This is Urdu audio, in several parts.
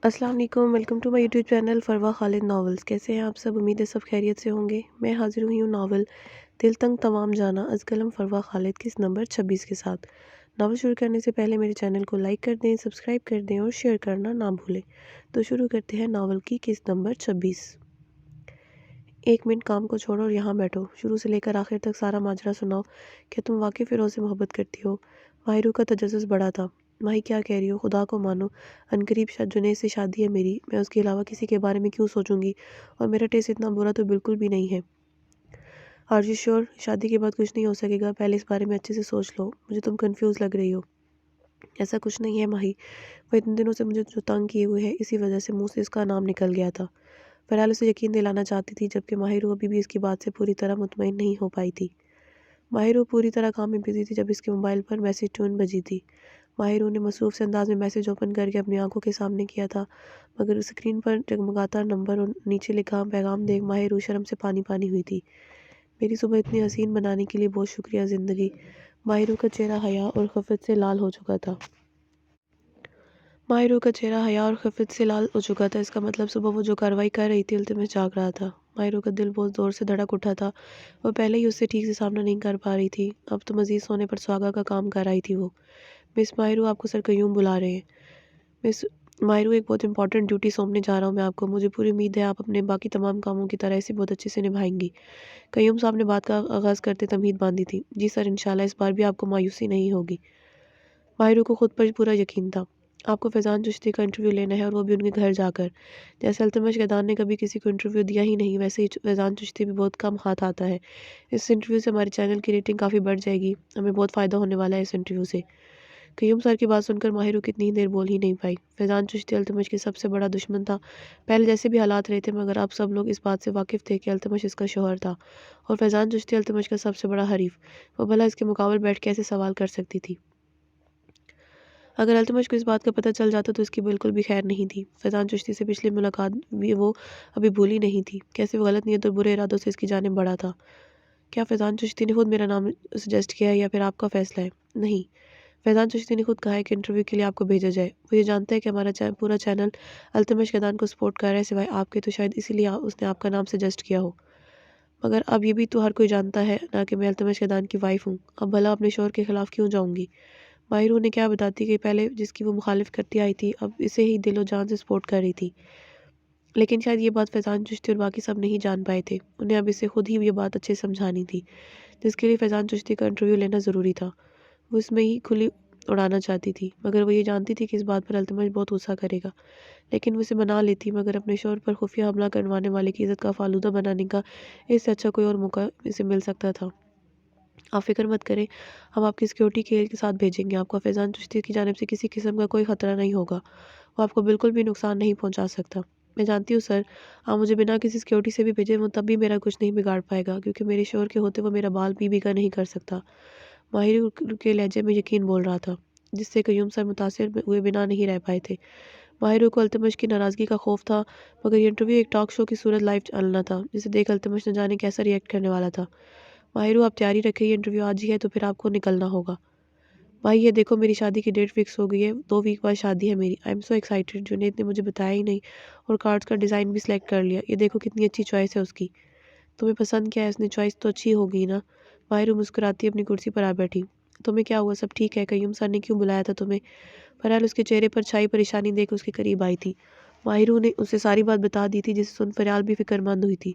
السلام علیکم، welcome to my YouTube channel Farwa Khalid novels. کیسے ہیں آپ سب؟ امید ہے سب خیریت سے ہوں گے۔ میں حاضر ہوئی ہوں ناول دل تنگ تمام جانا از قلم فروا خالد کی نمبر 26 کے ساتھ۔ ناول شروع کرنے سے پہلے میرے چینل کو لائک کر دیں، سبسکرائب کر دیں اور شیئر کرنا نہ بھولیں۔ تو شروع کرتے ہیں ناول کی قسط نمبر 26۔ ایک منٹ کام کو چھوڑو اور یہاں بیٹھو، شروع سے لے کر آخر تک سارا ماجرا سناؤ۔ کیا تم واقعی فیروز سے محبت کرتی ہو؟ ماہرو کا تجسس بڑا تھا۔ ماہی کیا کہہ رہی ہو؟ خدا کو مانو، عنقریب جنید سے شادی ہے میری، میں اس کے علاوہ کسی کے بارے میں کیوں سوچوں گی؟ اور میرا ٹیسٹ اتنا برا تو بالکل بھی نہیں ہے۔ Are you sure? شادی کے بعد کچھ نہیں ہو سکے گا؟ پہلے اس بارے میں اچھے سے سوچ لو، مجھے تم کنفیوز لگ رہی ہو۔ ایسا کچھ نہیں ہے ماہی، وہ اتنے دنوں سے مجھے جو تنگ کیے ہوئے ہے اسی وجہ سے منہ سے اس کا نام نکل گیا تھا۔ فرحال اسے یقین دلانا چاہتی تھی، جبکہ ماہرو ابھی بھی اس کی بات سے پوری طرح مطمئن نہیں ہو پائی تھی۔ ماہرو پوری طرح کام میں بزی تھی جب اس کے موبائل پر میسیج ٹون بجی تھی۔ ماہرو نے مصروف سے انداز میں میسیج اوپن کر کے اپنی آنکھوں کے سامنے کیا تھا، مگر اسکرین پر جگمگاتا نمبر اور نیچے لکھا پیغام دیکھ ماہرو شرم سے پانی پانی ہوئی تھی۔ میری صبح اتنی حسین بنانے کے لیے بہت شکریہ زندگی۔ ماہرو کا چہرہ حیا اور خفت سے لال ہو چکا تھا۔ اس کا مطلب صبح وہ جو کارروائی کر رہی تھی التمس جاگ رہا تھا۔ ماہرو کا دل بہت زور سے دھڑک اٹھا تھا، وہ پہلے ہی اس سے ٹھیک سے سامنا نہیں کر پا رہی تھی، اب تو مزید سونے پر سہاگا کا کام کر رہی تھی وہ۔ مس ماہرو، آپ کو سر قیوم بلا رہے ہیں۔ مس ماہرو، ایک بہت امپورٹنٹ ڈیوٹی سونپنے جا رہا ہوں میں آپ کو، مجھے پوری امید ہے آپ اپنے باقی تمام کاموں کی طرح اسے بہت اچھے سے نبھائیں گی۔ قیوم صاحب نے بات کا آغاز کرتے تمہید باندھی تھی۔ جی سر، انشاءاللہ اس بار بھی آپ کو مایوسی نہیں ہوگی۔ ماہرو کو خود پر پورا یقین تھا۔ آپ کو فیضان چشتی کا انٹرویو لینا ہے اور وہ بھی ان کے گھر جا کر۔ جیسے التمش گیدان نے کبھی کسی کو انٹرویو دیا ہی نہیں، ویسے ہی فیضان چشتی بھی بہت کم ہاتھ آتا ہے۔ اس انٹرویو سے ہمارے چینل کی ریٹنگ کافی بڑھ جائے گی، ہمیں بہت فائدہ ہونے والا ہے اس انٹرویو سے۔ قیوم سر کی بات سن کر ماہرو کتنی دیر بول ہی نہیں پائی۔ فیضان چشتی التمش کی سب سے بڑا دشمن تھا۔ پہلے جیسے بھی حالات رہے تھے، مگر اب سب لوگ اس بات سے واقف تھے کہ التمش اس کا شوہر تھا اور فیضان چشتی التمش کا سب سے بڑا حریف۔ وہ بھلا اس کے مقابل بیٹھ کے ایسے سوال کر سکتی تھی؟ اگر التمش کو اس بات کا پتہ چل جاتا تو اس کی بالکل بھی خیر نہیں تھی۔ فیضان چشتی سے پچھلی ملاقات بھی وہ ابھی بھولی نہیں تھی۔ کیسے وہ غلط نیت اور برے ارادوں سے اس کی جانب بڑھا تھا۔ کیا فیضان چشتی نے خود میرا نام سجیسٹ کیا ہے یا پھر آپ کا فیصلہ ہے؟ نہیں، فیضان چشتی نے خود کہا ہے کہ انٹرویو کے لیے آپ کو بھیجا جائے۔ وہ یہ جانتا ہے کہ ہمارا پورا چینل التمش گیدان کو سپورٹ کر رہا ہے سوائے آپ کے، تو شاید اسی لیے اس نے آپ کا نام سجیسٹ کیا ہو۔ مگر اب یہ بھی تو ہر کوئی جانتا ہے نا کہ میں التمش گیدان کی وائف ہوں، اب بھلا اپنے شوہر کے خلاف کیوں جاؤں گی؟ ماہرو نے کیا بتاتی کہ پہلے جس کی وہ مخالف کرتی آئی تھی اب اسے ہی دل و جان سے سپورٹ کر رہی تھی۔ لیکن شاید یہ بات فیضان چشتی اور باقی سب نہیں جان پائے تھے، انہیں اب اسے خود ہی یہ بات اچھے سمجھانی تھی، جس کے لیے فیضان چشتی کا انٹرویو لینا ضروری تھا۔ وہ اس میں ہی کھلی اڑانا چاہتی تھی، مگر وہ یہ جانتی تھی کہ اس بات پر التمش بہت غصہ کرے گا۔ لیکن وہ اسے منا لیتی، مگر اپنے شوہر پر خفیہ حملہ کروانے والے کی عزت کا فالودہ بنانے کا اس سے اچھا کوئی اور موقع اسے مل سکتا تھا۔ آپ فکر مت کریں، ہم آپ کی سیکیورٹی کے ساتھ بھیجیں گے، آپ کو فیضان چشتی کی جانب سے کسی قسم کا کوئی خطرہ نہیں ہوگا، وہ آپ کو بالکل بھی نقصان نہیں پہنچا سکتا۔ میں جانتی ہوں سر، آپ مجھے بنا کسی سیکیورٹی سے بھی بھیجیں وہ تب بھی میرا کچھ نہیں بگاڑ پائے گا، کیونکہ میرے شوہر کے ہوتے وہ میرا بال بھی کا نہیں کر سکتا۔ ماہرو کے لہجے میں یقین بول رہا تھا، جس سے قیوم سر متاثر ہوئے بنا نہیں رہ پائے تھے۔ ماہرو کو التمش کی ناراضگی کا خوف تھا، مگر یہ انٹرویو ایک ٹاک شو کی صورت لائیو چلنا تھا، جسے دیکھ التمش نہ جانے کیسا ری ایکٹ کرنے والا تھا۔ ماہرو، آپ تیاری رکھیں، یہ انٹرویو آج ہی ہے تو پھر آپ کو نکلنا ہوگا۔ بھائی یہ دیکھو، میری شادی کی ڈیٹ فکس ہو گئی ہے، 2 ویک بعد شادی ہے میری۔ I am so excited, Junaid نے مجھے بتایا ہی نہیں اور کارڈز کا ڈیزائن بھی سلیکٹ کر لیا، یہ دیکھو کتنی اچھی چوائس ہے اس کی۔ تمہیں پسند کیا ہے؟ اس نے چوائس تو اچھی ہوگی نا؟ ماہرو مسکراتی اپنی کرسی پر آ بیٹھی۔ تمہیں کیا ہوا؟ سب ٹھیک ہے؟ قیوم سر نے کیوں بلایا تھا تمہیں؟ فرحال اس کے چہرے پر چھائی پریشانی دیکھ اس کے قریب آئی تھی۔ ماہرو نے اسے ساری بات بتا دی تھی، جسے سن فرحال بھی فکر مند ہوئی تھی۔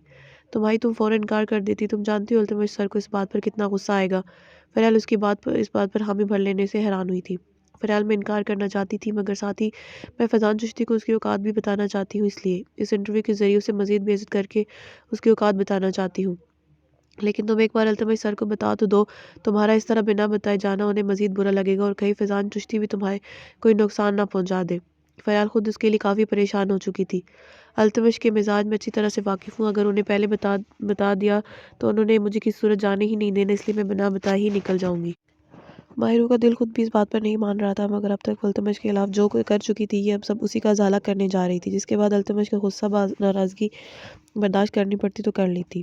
تو بھائی تم فوراً انکار کر دیتی، تم جانتی ہو التمش سر کو اس بات پر کتنا غصہ آئے گا۔ فرحال اس بات پر حامی بھر لینے سے حیران ہوئی تھی۔ فرحال میں انکار کرنا چاہتی تھی، مگر ساتھ ہی میں فیضان چشتی کو اس کی اوقات بھی بتانا چاہتی ہوں، اس لیے اس انٹرویو کے ذریعے اسے مزید بے عزت کر کے اس کی اوقات بتانا چاہتی ہوں۔ لیکن تم ایک بار التمش سر کو بتا تو دو، تمہارا اس طرح بنا بتائے جانا انہیں مزید برا لگے گا اور کہیں فیضان چشتی بھی تمہیں کوئی نقصان نہ پہنچا دے۔ فرحال خود اس کے لیے کافی پریشان ہو چکی تھی۔ التمش کے مزاج میں اچھی طرح سے واقف ہوں، اگر انہیں پہلے بتا دیا تو انہوں نے مجھے کسی صورت جانے ہی نہیں دینا، اس لیے میں بنا بتائے ہی نکل جاؤں گی۔ ماہرو کا دل خود بھی اس بات پر نہیں مان رہا تھا، مگر اب تک التمش کے خلاف جو کر چکی تھی یہ اب سب اسی کا ازالہ کرنے جا رہی تھی، جس کے بعد التمش کا غصہ ناراضگی برداشت کرنی پڑتی تو کر لی تھی۔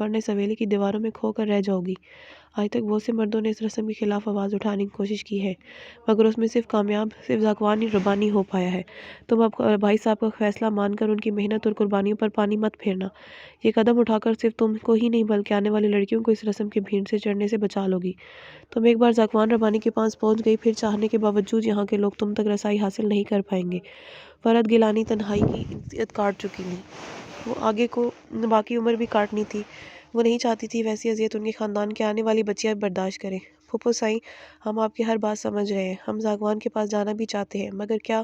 ورنہ اس حویلی کی دیواروں میں کھو کر رہ جاؤ گی۔ آج تک بہت سے مردوں نے اس رسم کے خلاف آواز اٹھانے کی کوشش کی ہے، مگر اس میں صرف ذاکوان ربانی ہو پایا ہے۔ تم اب بھائی صاحب کا فیصلہ مان کر ان کی محنت اور قربانیوں پر پانی مت پھیرنا۔ یہ قدم اٹھا کر صرف تم کو ہی نہیں بلکہ آنے والی لڑکیوں کو اس رسم کی بھیڑ سے چڑھنے سے بچا لو گی۔ تم ایک بار ذاکوان ربانی کے پاس پہنچ گئی، پھر چاہنے کے باوجود یہاں کے لوگ تم تک رسائی حاصل نہیں کر پائیں گے۔ فرحت گیلانی تنہائی کی اذیت کاٹ چکی تھی، وہ آگے کو باقی عمر بھی کاٹنی تھی۔ وہ نہیں چاہتی تھی ویسی اذیت ان کے خاندان کی آنے والی بچیاں برداشت کریں۔ پھوپھو سائیں، ہم آپ کی ہر بات سمجھ رہے ہیں، ہم ذاکوان کے پاس جانا بھی چاہتے ہیں، مگر کیا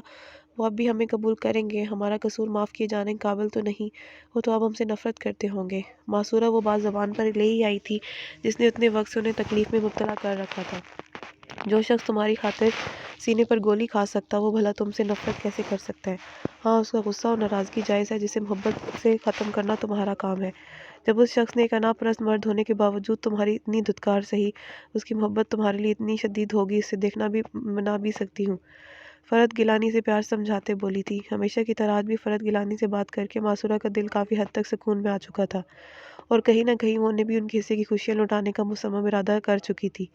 وہ اب بھی ہمیں قبول کریں گے؟ ہمارا قصور معاف کیے جانے کے قابل تو نہیں، وہ تو اب ہم سے نفرت کرتے ہوں گے۔ معصورہ وہ بات زبان پر لے ہی آئی تھی جس نے اتنے وقت سے انہیں تکلیف میں مبتلا کر رکھا تھا۔ جو شخص تمہاری خاطر سینے پر گولی کھا سکتا، وہ بھلا تم سے نفرت کیسے کر سکتا ہے؟ ہاں، اس کا غصہ اور ناراضگی جائز ہے، جسے محبت سے ختم کرنا تمہارا کام ہے۔ جب اس شخص نے ایک انا پرست مرد ہونے کے باوجود تمہاری اتنی دھتکار سہی، اس کی محبت تمہارے لیے اتنی شدید ہوگی، اسے دیکھنا بھی منا بھی سکتی ہوں۔ فرحت گیلانی سے پیار سمجھاتے بولی تھی۔ ہمیشہ کی طرح آج بھی فرحت گیلانی سے بات کر کے معصورہ کا دل کافی حد تک سکون میں آ چکا تھا، اور کہیں نہ کہیں وہ انہیں بھی ان کے حصے کی خوشیاں لوٹانے کا مصمم ارادہ کر چکی تھی،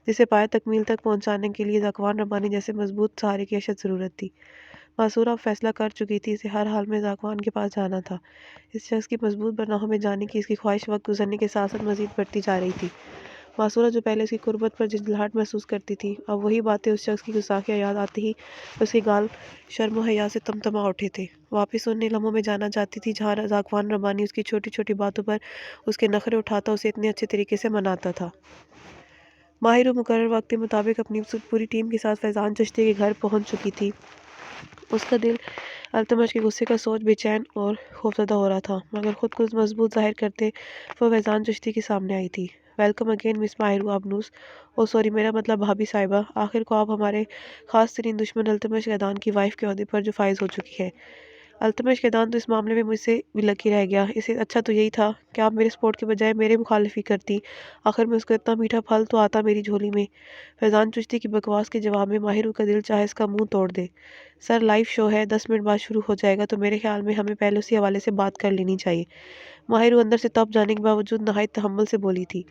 جسے پائے تکمیل تک پہنچانے کے لیے ذاکوان ربانی جیسے مضبوط سہارے کی اشد ضرورت تھی۔ معصورہ اب فیصلہ کر چکی تھی، اسے ہر حال میں ذاکوان کے پاس جانا تھا۔ اس شخص کی مضبوط پناہوں میں جانے کی اس کی خواہش وقت گزرنے کے ساتھ ساتھ مزید بڑھتی جا رہی تھی۔ معصورہ جو پہلے اس کی قربت پر جھنجھلاہٹ محسوس کرتی تھی، اب وہی باتیں اس شخص کی گستاخیاں یاد آتے ہی اس کے گال شرم و حیا سے تمتما اٹھے تھے۔ واپس ان لمحوں میں جانا چاہتی تھی جہاں ذاکوان ربانی اس کی چھوٹی چھوٹی باتوں پر اس کے نخرے اٹھاتا، اسے اتنے اچھے طریقے سے مناتا تھا۔ ماہر مقرر وقت کے مطابق اپنی پوری ٹیم کے ساتھ فیضان چشتی کے گھر پہنچ چکی تھی۔ اس کا دل التمش کے غصے کا سوچ بے چین اور خوفزدہ ہو رہا تھا، مگر خود کو مضبوط ظاہر کرتے وہ فیضان چشتی کے سامنے آئی تھی۔ ویلکم اگین مس ماہرو ابنوس، سوری، میرا مطلب بھابھی صاحبہ، آخر کو آپ ہمارے خاص ترین دشمن التمش قیدان کی وائف کے عہدے پر جو فائز ہو چکی ہے۔ التمش قیدان تو اس معاملے میں مجھ سے بھی لکی رہ گیا، اسے اچھا تو یہی تھا کہ آپ میرے سپورٹ کے بجائے میرے مخالفی کرتی، آخر میں اس کا اتنا میٹھا پھل تو آتا میری جھولی میں۔ فیضان چشتی کی بکواس کے جواب میں ماہرو کا دل چاہے اس کا منہ توڑ دے۔ سر، لائیو شو ہے، 10 منٹ بعد شروع ہو جائے گا، تو میرے خیال میں ہمیں پہلے اسی حوالے سے بات کر لینی چاہیے۔ ماہرو اندر سے تپ جانے کے باوجود نہایت تحمل سے بولی تھی،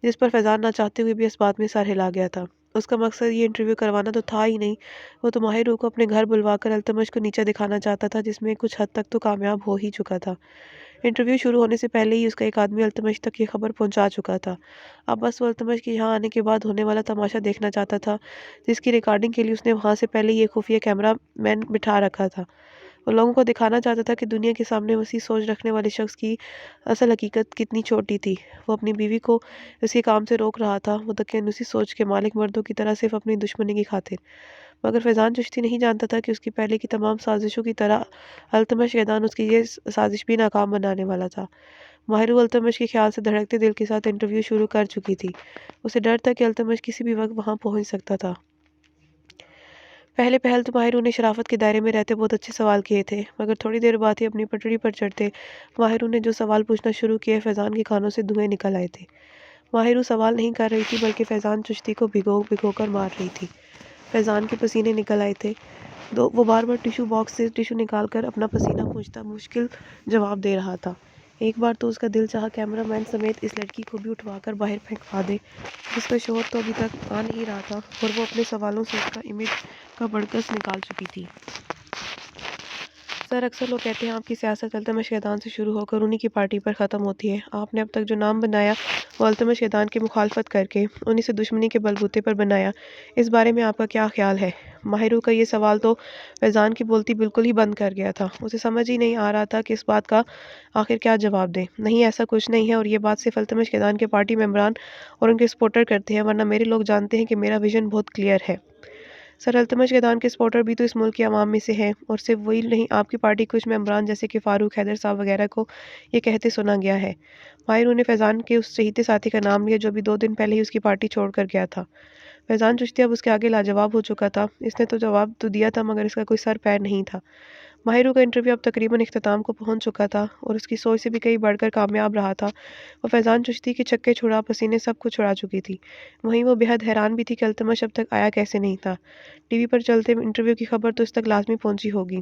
جس پر فیضان نہ چاہتے ہوئے بھی اس بات میں سر ہلا گیا تھا۔ اس کا مقصد یہ انٹرویو کروانا تو تھا ہی نہیں، وہ تو ماہرو کو اپنے گھر بلوا کر التمش کو نیچا دکھانا چاہتا تھا، جس میں کچھ حد تک تو کامیاب ہو ہی چکا تھا۔ انٹرویو شروع ہونے سے پہلے ہی اس کا ایک آدمی التمش تک یہ خبر پہنچا چکا تھا۔ اب بس وہ التمش کے یہاں آنے کے بعد ہونے والا تماشا دیکھنا چاہتا تھا، جس کی ریکارڈنگ کے لیے اس نے وہاں سے پہلے یہ خفیہ کیمرہ مین بٹھا رکھا تھا۔ وہ لوگوں کو دکھانا چاہتا تھا کہ دنیا کے سامنے وسیع سوچ رکھنے والے شخص کی اصل حقیقت کتنی چھوٹی تھی۔ وہ اپنی بیوی کو اس کے کام سے روک رہا تھا، وہ دقیانوسی سوچ کے مالک مردوں کی طرح صرف اپنی دشمنی کی خاطر۔ مگر فیضان چشتی نہیں جانتا تھا کہ اس کی پہلے کی تمام سازشوں کی طرح التمش قیدان اس کی یہ سازش بھی ناکام بنانے والا تھا۔ ماہرو التمش کے خیال سے دھڑکتے دل کے ساتھ انٹرویو شروع کر چکی تھی۔ اسے ڈر تھا کہ التمش کسی بھی وقت وہاں پہنچ سکتا تھا۔ پہلے تو ماہرو نے شرافت کے دائرے میں رہتے بہت اچھے سوال کیے تھے، مگر تھوڑی دیر بعد ہی اپنی پٹڑی پر چڑھتے ماہرو نے جو سوال پوچھنا شروع کیے، فیضان کے کانوں سے دھوئیں نکل آئے تھے۔ ماہرو سوال نہیں کر رہی تھی بلکہ فیضان چشتی کو بھگو کر مار رہی تھی۔ فیضان کے پسینے نکل آئے تھے، وہ بار بار ٹیشو باکس سے ٹیشو نکال کر اپنا پسینہ پونچھتا مشکل جواب دے رہا تھا۔ ایک بار تو اس کا دل چاہا کیمرہ مین سمیت اس لڑکی کو بھی اٹھوا کر باہر پھینکوا دے، جس کا شوہر تو ابھی تک آ نہیں رہا تھا، اور وہ اپنے سوالوں سے اس کا امیج کا بڑکس نکال چکی تھی۔ سر، اکثر لوگ کہتے ہیں آپ کی سیاست التمش قیدان سے شروع ہو کر انہی کی پارٹی پر ختم ہوتی ہے۔ آپ نے اب تک جو نام بنایا وہ التمش قیدان کی مخالفت کر کے انہی سے دشمنی کے بلبوتے پر بنایا، اس بارے میں آپ کا کیا خیال ہے؟ ماہرو کا یہ سوال تو فیضان کی بولتی بالکل ہی بند کر گیا تھا۔ اسے سمجھ ہی نہیں آ رہا تھا کہ اس بات کا آخر کیا جواب دے۔ نہیں، ایسا کچھ نہیں ہے، اور یہ بات صرف التمش قیدان کے پارٹی ممبران اور ان کے سپورٹر کرتے ہیں، ورنہ میرے لوگ جانتے ہیں کہ میرا ویژن بہت کلیئر ہے۔ سر، التمش قیدان کے سپورٹر بھی تو اس ملک کے عوام میں سے ہیں، اور صرف وہی نہیں، آپ کی پارٹی کچھ ممبران جیسے کہ فاروق حیدر صاحب وغیرہ کو یہ کہتے سنا گیا ہے۔ ماہرو نے فیضان کے اس چہیتے ساتھی کا نام لیا جو ابھی 2 دن پہلے ہی اس کی پارٹی چھوڑ کر گیا تھا۔ فیضان چشتی اب اس کے آگے لاجواب ہو چکا تھا۔ اس نے تو جواب تو دیا تھا، مگر اس کا کوئی سر پیر نہیں تھا۔ ماہرو کا انٹرویو اب تقریباً اختتام کو پہنچ چکا تھا، اور اس کی سوچ سے بھی کہیں بڑھ کر کامیاب رہا تھا۔ وہ فیضان چشتی کے چھکے چھڑا، پسینے سب کچھ چھڑا چکی تھی۔ وہیں وہ بے حد حیران بھی تھی کہ التمش اب تک آیا کیسے نہیں تھا۔ ٹی وی پر چلتے انٹرویو کی خبر تو اس تک لازمی پہنچی ہوگی۔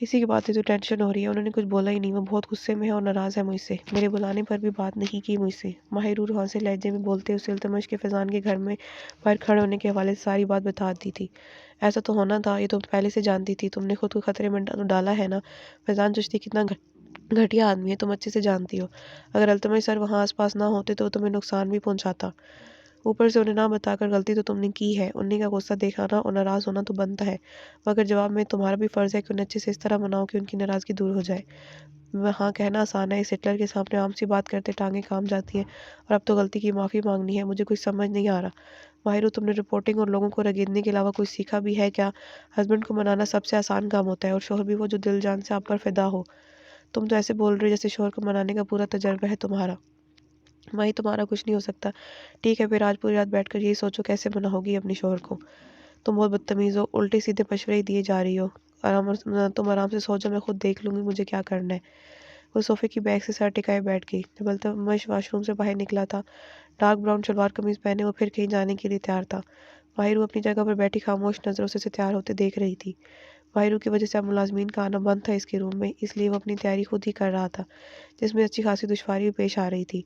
اسی کی بات ہے تو ٹینشن ہو رہی ہے۔ انہوں نے کچھ بولا ہی نہیں، وہ بہت غصے میں ہے اور ناراض ہے مجھ سے، میرے بلانے پر بھی بات نہیں کی مجھ سے، ماہر حوصلے لہجے میں بولتے اسے التمش کے فیضان کے گھر میں باہر کھڑے ہونے کے حوالے سے ساری بات بتا دی تھی۔ ایسا تو ہونا تھا، یہ تو پہلے سے جانتی تھی، تم نے خود کو خطرے میں ڈالا ہے نا۔ فیضان چشتی کتنا گھٹیا آدمی ہے، تم اچھے سے جانتی ہو۔ اگر التمش سر وہاں آس پاس نہ ہوتے تو تمہیں نقصان بھی پہنچاتا۔ اوپر سے انہیں نہ بتا کر غلطی تو تم نے کی ہے، انہیں کا غصہ دکھانا اور ناراض ہونا تو بنتا ہے، مگر جواب میں تمہارا بھی فرض ہے کہ انہیں اچھے سے اس طرح مناؤ کہ ان کی ناراضگی دور ہو جائے۔ وہاں کہنا آسان ہے، اس ہٹلر کے سامنے عام سی بات کرتے ٹانگیں کام جاتی ہیں، اور اب تو غلطی کی معافی مانگنی ہے، مجھے کچھ سمجھ نہیں آ رہا۔ ماہرو، تم نے رپورٹنگ اور لوگوں کو رگیدنے کے علاوہ کچھ سیکھا بھی ہے کیا؟ ہسبینڈ کو منانا سب سے آسان کام ہوتا ہے، اور شوہر بھی وہ جو دل جان سے آپ پر فدا ہو۔ تم تو ایسے بول رہے جیسے شوہر کو منانے کا پورا تجربہ ہے تمہارا۔ ماہی، تمہارا کچھ نہیں ہو سکتا۔ ٹھیک ہے، پھر آج پوری رات بیٹھ کر یہی سوچو کیسے مناؤگی اپنے شوہر کو۔ تم بہت بدتمیز ہو، الٹے سیدھے مشورے ہی دیے جا رہی ہو۔ تم آرام سے سو جاؤ، میں خود دیکھ لوں گی مجھے کیا کرنا ہے۔ وہ صوفے کی بیک سے سر ٹکائے بیٹھ گئی۔ جب التمش واش روم سے باہر نکلا تھا، ڈارک براؤن شلوار قمیض پہنے وہ پھر کہیں جانے کے لیے تیار تھا۔ ماہرو اپنی جگہ پر بیٹھی خاموش نظروں سے تیار ہوتے دیکھ رہی تھی۔ ماہرو کی وجہ سے اب ملازمین کا آنا بند تھا اس کے روم میں، اس لیے وہ اپنی تیاری خود ہی کر رہا تھا، جس میں اچھی خاصی دشواری بھی پیش آ رہی تھی۔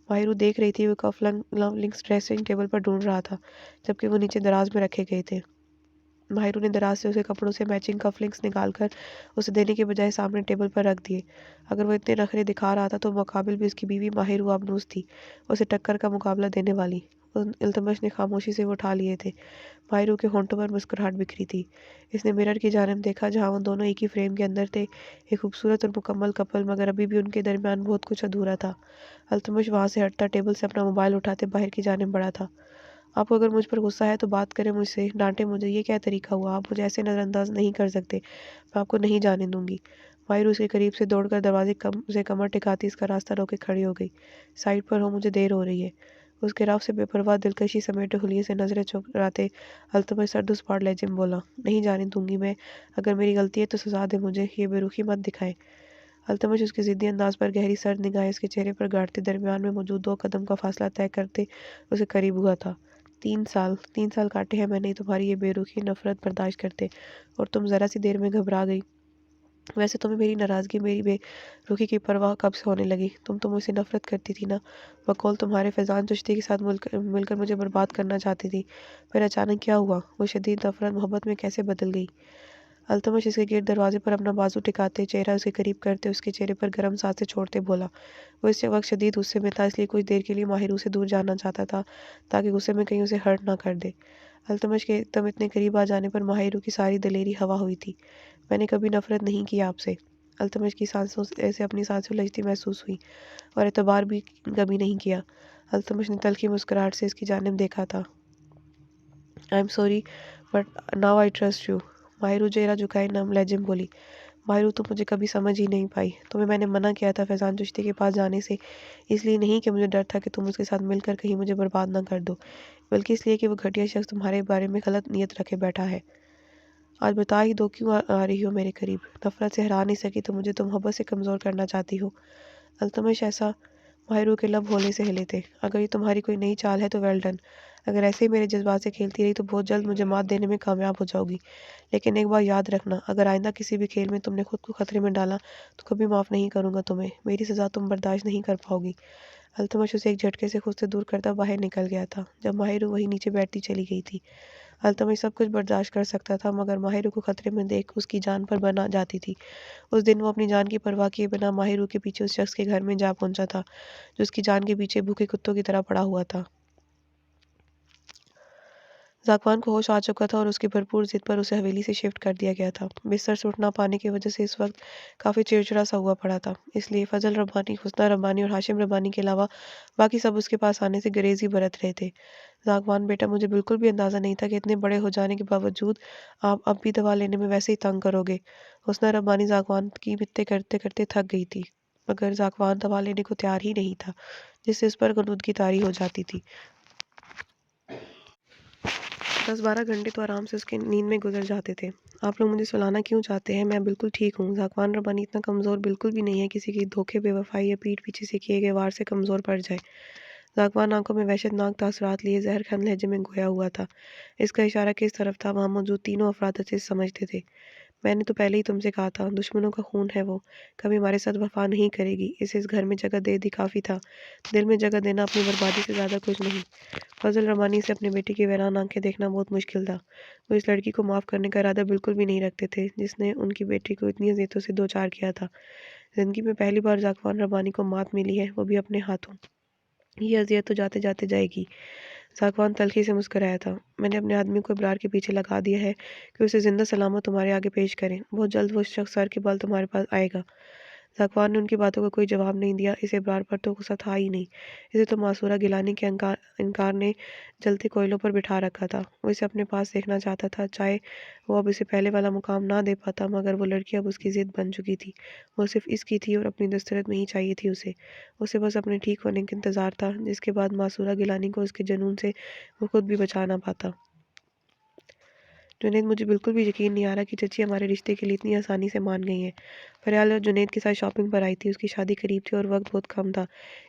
ماہرو دیکھ رہی تھی وہ کف لنکس ڈریسنگ ٹیبل پر ڈھونڈ رہا تھا، جبکہ وہ نیچے دراز میں رکھے گئے تھے۔ ماہرو نے دراز سے اسے کپڑوں سے میچنگ کف لنکس نکال کر اسے دینے کے بجائے سامنے ٹیبل پر رکھ دیے۔ اگر وہ اتنے نخرے دکھا رہا تھا تو مقابل بھی اس کی بیوی ماہرو آبنوز تھی، اسے ٹکر کا مقابلہ دینے والی۔ التمش نے خاموشی سے وہ اٹھا لیے تھے۔ ماہرو کے ہونٹوں پر مسکراہٹ بکھری تھی۔ اس نے مرر کی جانب دیکھا جہاں وہ دونوں ایک ہی فریم کے اندر تھے، ایک خوبصورت اور مکمل کپل، مگر ابھی بھی ان کے درمیان بہت کچھ ادھورا تھا۔ التمش وہاں سے ہٹتا ٹیبل سے اپنا موبائل اٹھاتے باہر کی جانب بڑھا تھا۔ آپ کو اگر مجھ پر غصہ ہے تو بات کریں مجھ سے، ڈانٹے مجھے، یہ کیا طریقہ ہوا؟ آپ مجھے ایسے نظر انداز نہیں کر سکتے، میں آپ کو نہیں جانے دوں گی۔ ماہرو اس کے قریب سے دوڑ کر دروازے سے کمر ٹکاتی اس کا راستہ روکے کھڑی ہو گئی۔ سائڈ پر ہو، مجھے دیر ہو رہی ہے۔ اس کے رف سے بے پرواہ دلکشی سمیٹے حلیے سے نظریں چراتے التمش سرد و سپاٹ لہجے میں بولا، نہیں جانے دوں گی میں، اگر میری غلطی ہے تو سزا دے مجھے، یہ بے رخی مت دکھائیں۔ التمش اس کے ضدی انداز پر گہری سرد نگاہیں اس کے چہرے پر گاڑتے درمیان میں موجود 2 قدم کا فاصلہ طے کرتے اسے قریب ہوا تھا۔ 3 سال کاٹے ہیں میں نے تمہاری یہ بے رخی نفرت برداشت کرتے، اور تم ذرا سی دیر میں گھبرا گئی۔ ویسے تمہیں میری ناراضگی، میری بے رخی کی پرواہ کب سے ہونے لگی؟ تم تو مجھ سے نفرت کرتی تھی نا، بقول تمہارے فیضان چشتی کے ساتھ مل کر مجھے برباد کرنا چاہتی تھی، پھر اچانک کیا ہوا؟ وہ شدید نفرت محبت میں کیسے بدل گئی؟ التمش اس کے گرد دروازے پر اپنا بازو ٹکاتے، چہرہ اس کے قریب کرتے، اس کے چہرے پر گرم سانسیں چھوڑتے بولا۔ وہ اس وقت شدید غصے میں تھا، اس لیے کچھ دیر کے لیے ماہرو سے دور جانا چاہتا تھا تاکہ غصے میں کہیں اسے ہرٹ نہ کر دے۔ التمش کے ایک دم اتنے قریب آ جانے پر ماہرو کی ساری دلیری ہوا ہوئی تھی۔ میں نے کبھی نفرت نہیں کی آپ سے۔ التمش کی سانسوں سے اپنی سانسیں الجھتی محسوس ہوئی، اور اعتبار بھی کبھی نہیں کیا۔ التمش نے تلخی مسکراہٹ سے اس کی جانب دیکھا تھا۔ I am sorry but now I trust you, Mahru چہرہ جھکائے نرم لہجے میں بولی۔ ماہرو، تم مجھے کبھی سمجھ ہی نہیں پائی، تمہیں میں نے منع کیا تھا فیضان چشتی کے پاس جانے سے، اس لیے نہیں کہ مجھے ڈر تھا کہ تم اس کے ساتھ مل کر کہیں مجھے برباد نہ کر دو، بلکہ اس لیے کہ وہ گھٹیا شخص تمہارے بارے میں غلط نیت رکھے بیٹھا ہے۔ آج بتا ہی دو کیوں آ رہی ہو میرے قریب؟ نفرت سے ہرا نہیں سکی تو مجھے تم محبت سے کمزور کرنا چاہتی ہو؟ التمش ایسا، ماہرو کے لب ہولے سے ہلے تھے۔ اگر یہ تمہاری کوئی نئی چال ہے تو ویل ڈن، اگر ایسے ہی میرے جذبات سے کھیلتی رہی تو بہت جلد مجھے مات دینے میں کامیاب ہو جاؤ گی، لیکن ایک بات یاد رکھنا، اگر آئندہ کسی بھی کھیل میں تم نے خود کو خطرے میں ڈالا تو کبھی معاف نہیں کروں گا تمہیں، میری سزا تم برداشت نہیں کر پاؤ گی۔ التمش اسے ایک جھٹکے سے خود سے دور کرتا باہر نکل گیا تھا، جب ماہرو وہی نیچے بیٹھتی چلی گئی تھی۔ التمش سب کچھ برداشت کر سکتا تھا، مگر ماہرو کو خطرے میں دیکھ اس کی جان پر بنا جاتی تھی۔ اس دن وہ اپنی جان کی پرواہ کیے بنا ماہرو کے پیچھے اس شخص کے گھر میں جا پہنچا تھا جو اس کی جان کے پیچھے بھوکے کتوں کی طرح پڑا ہوا تھا۔ ذاکوان کو ہوش آ چکا تھا اور اس کی بھرپور ضد پر اسے حویلی سے شفٹ کر دیا گیا تھا۔ بستر سے اٹھ نہ پانے کی وجہ سے اس وقت کافی چڑچڑا سا ہوا پڑا تھا، اس لیے فضل ربانی، حسنہ ربانی اور ہاشم ربانی کے علاوہ باقی سب اس کے پاس آنے سے گریز ہی برت رہے تھے۔ ذاکوان بیٹا، مجھے بالکل بھی اندازہ نہیں تھا کہ اتنے بڑے ہو جانے کے باوجود آپ اب بھی دوا لینے میں ویسے ہی تنگ کرو گے۔ حسنہ ربانی ذاکوان کی باتیں کرتے کرتے تھک گئی تھی، مگر ذاکوان دوا لینے کو تیار ہی نہیں تھا، جس سے اس پر غنودگی طاری ہو جاتی تھی۔ 10-12 گھنٹے تو آرام سے اس کے نیند میں گزر جاتے تھے۔ آپ لوگ مجھے سلانا کیوں چاہتے ہیں؟ میں بالکل ٹھیک ہوں۔ ذاکوان ربانی اتنا کمزور بالکل بھی نہیں ہے کسی کی دھوکے، بے وفائی یا پیٹھ پیچھے سے کیے گئے وار سے کمزور پڑ جائے۔ ذاکوان آنکھوں میں وحشت ناک تاثرات لیے زہر خند لہجے میں گویا ہوا تھا۔ اس کا اشارہ کس طرف تھا، وہاں موجود تینوں افراد اچھے سے سمجھتے تھے۔ میں نے تو پہلے ہی تم سے کہا تھا، دشمنوں کا خون ہے وہ، کبھی ہمارے ساتھ وفا نہیں کرے گی۔ اسے اس گھر میں جگہ دے دی کافی تھا، دل میں جگہ دینا اپنی بربادی سے زیادہ کچھ نہیں۔ فضل رحمانی سے اپنے بیٹی کی ویران آنکھیں دیکھنا بہت مشکل تھا۔ وہ اس لڑکی کو معاف کرنے کا ارادہ بالکل بھی نہیں رکھتے تھے جس نے ان کی بیٹی کو اتنی اذیتوں سے دوچار کیا تھا۔ زندگی میں پہلی بار ذاکوان ربانی کو مات ملی ہے، وہ بھی اپنے ہاتھوں۔ یہ اذیت تو جاتے جاتے جائے گی۔ ذاکوان تلخی سے مسکرایا تھا۔ میں نے اپنے آدمی کو ابرار کے پیچھے لگا دیا ہے کہ اسے زندہ سلامت تمہارے آگے پیش کریں۔ بہت جلد وہ شخص سر کے بال تمہارے پاس آئے گا۔ ذاکوان نے ان کی باتوں کا کوئی جواب نہیں دیا۔ اسے ابرار پر تو غصہ تھا ہی نہیں، اسے تو معصورہ گیلانی کے انکار نے جلتے کوئلوں پر بٹھا رکھا تھا۔ وہ اسے اپنے پاس دیکھنا چاہتا تھا، چاہے وہ اب اسے پہلے والا مقام نہ دے پاتا، مگر وہ لڑکی اب اس کی ضد بن چکی تھی۔ وہ صرف اس کی تھی اور اپنی دسترد میں ہی چاہیے تھی اسے بس اپنے ٹھیک ہونے کا انتظار تھا، جس کے بعد معصورہ گیلانی کو اس کے جنون سے وہ خود بھی بچا نہ پاتا۔ جنید، مجھے بالکل بھی یقین نہیں آ رہا کہ چچی ہمارے رشتے کے لیے اتنی آسانی سے مان گئی ہیں۔ فریال اور جنید کے ساتھ شاپنگ پر آئی تھی۔ اس کی شادی قریب تھی اور وقت بہت کم تھا۔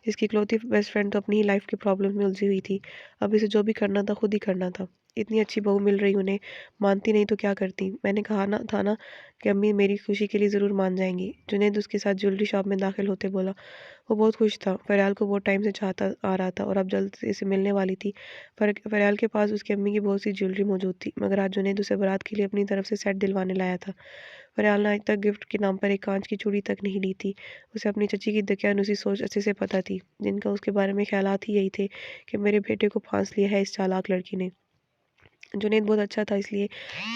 اس کی اکلوتی بیسٹ فرینڈ تو اپنی ہی لائف کی پرابلم میں الجھی ہوئی تھی۔ اب اسے جو بھی کرنا تھا خود ہی کرنا تھا۔ اتنی اچھی بہو مل رہی انہیں، مانتی نہیں تو کیا کرتی؟ میں نے کہا تھا نا کہ امی میری خوشی کے لیے ضرور مان جائیں گی۔ جنید اس کے ساتھ جیولری شاپ میں داخل ہوتے بولا۔ وہ بہت خوش تھا، فریال کو بہت ٹائم سے چاہتا آ رہا تھا اور اب جلد اسے ملنے والی تھی۔ فریال کے پاس اس کی امی کی بہت سی جیولری موجود تھی، مگر آج جنید اسے بارات کے لیے اپنی طرف سے سیٹ دلوانے لایا تھا۔ فریال نے آج تک گفٹ کے نام پر ایک کانچ کی چوڑی تک نہیں لی تھی۔ اسے اپنی چچی کی دقیانوسی سوچ اچھے سے پتہ تھی، جن کا اس کے بارے میں خیالات ہی یہی تھے کہ میرے بیٹے کو پھانس لیا ہے اس چالاک لڑکی نے۔ جنید بہت اچھا تھا، اس لیے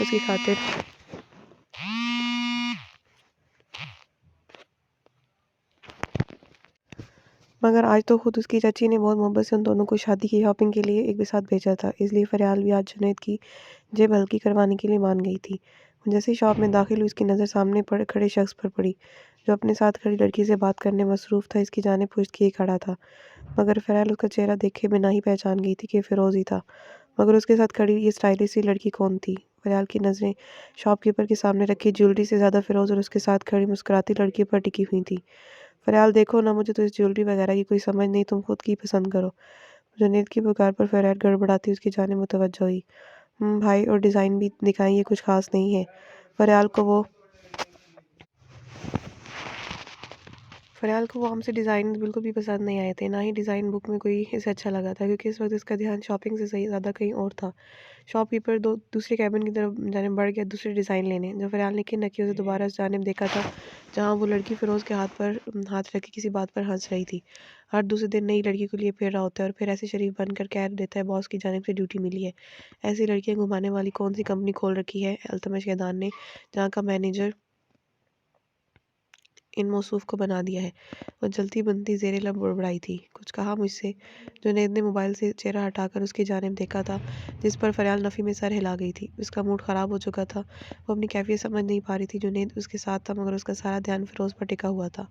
اس کی خاطر مگر آج تو خود اس کی چچی نے بہت محبت سے ان دونوں کو شادی کی شاپنگ کے لیے ایک ساتھ بھیجا تھا، اس لیے فریال بھی آج جنید کی جیب ہلکی کروانے کے لیے مان گئی تھی۔ جیسے ہی شاپ میں داخل ہوئی، اس کی نظر سامنے کھڑے شخص پر پڑی جو اپنے ساتھ کھڑی لڑکی سے بات کرنے مصروف تھا۔ اس کی جانب پشت کیے کھڑا تھا، مگر فریال اس کا چہرہ دیکھے بنا ہی پہچان گئی تھی کہ فیروز ہی تھا۔ مگر اس کے ساتھ کھڑی یہ اسٹائلش سی لڑکی کون تھی؟ فریال کی نظریں شاپ کیپر کے سامنے رکھی جیولری سے زیادہ فیروز اور اس کے ساتھ کھڑی مسکراتی لڑکی پر ٹکی ہوئی تھی۔ فریال، دیکھو نا، مجھے تو اس جیولری وغیرہ کی کوئی سمجھ نہیں، تم خود کی پسند کرو۔ جنید کی پکار پر فریال گڑبڑاتی اس کی جانب متوجہ ہوئی۔ بھائی، اور ڈیزائن بھی دکھائیں، یہ کچھ خاص نہیں ہے۔ فریال کو وہ ہم سے ڈیزائن بالکل بھی پسند نہیں آئے تھے، نہ ہی ڈیزائن بک میں کوئی اسے اچھا لگا تھا، کیونکہ اس وقت اس کا دھیان شاپنگ سے زیادہ کہیں اور تھا۔ شاپ کیپر دوسرے کیبن کی طرف جانب بڑھ گیا دوسرے ڈیزائن لینے، جب فریال نے کن نکیوں سے دوبارہ اس جانب دیکھا تھا جہاں وہ لڑکی فیروز کے ہاتھ پر ہاتھ رکھ کے کسی بات پر ہنس رہی تھی۔ ہر دوسرے دن نئی لڑکی کو لیے پھر رہا ہوتا ہے اور پھر ایسے شریف بن کر کہہ دیتا ہے باس کی جانب سے ڈیوٹی ملی ہے۔ ایسی لڑکیاں گھمانے والی کون سی کمپنی کھول رکھی ہے التمش کیدان نے، جہاں کا مینیجر ان موصوف کو بنا دیا ہے؟ وہ جلتی بنتی زیر لب بڑبڑائی تھی۔ کچھ کہا مجھ سے؟ جنید نے موبائل سے چہرہ ہٹا کر اس کی جانب دیکھا تھا، جس پر فریال نفی میں سر ہلا گئی تھی۔ اس کا موڈ خراب ہو چکا تھا، وہ اپنی کیفیت سمجھ نہیں پا رہی تھی۔ جنید اس کے ساتھ تھا، مگر اس کا سارا دھیان فیروز پر ٹکا ہوا تھا۔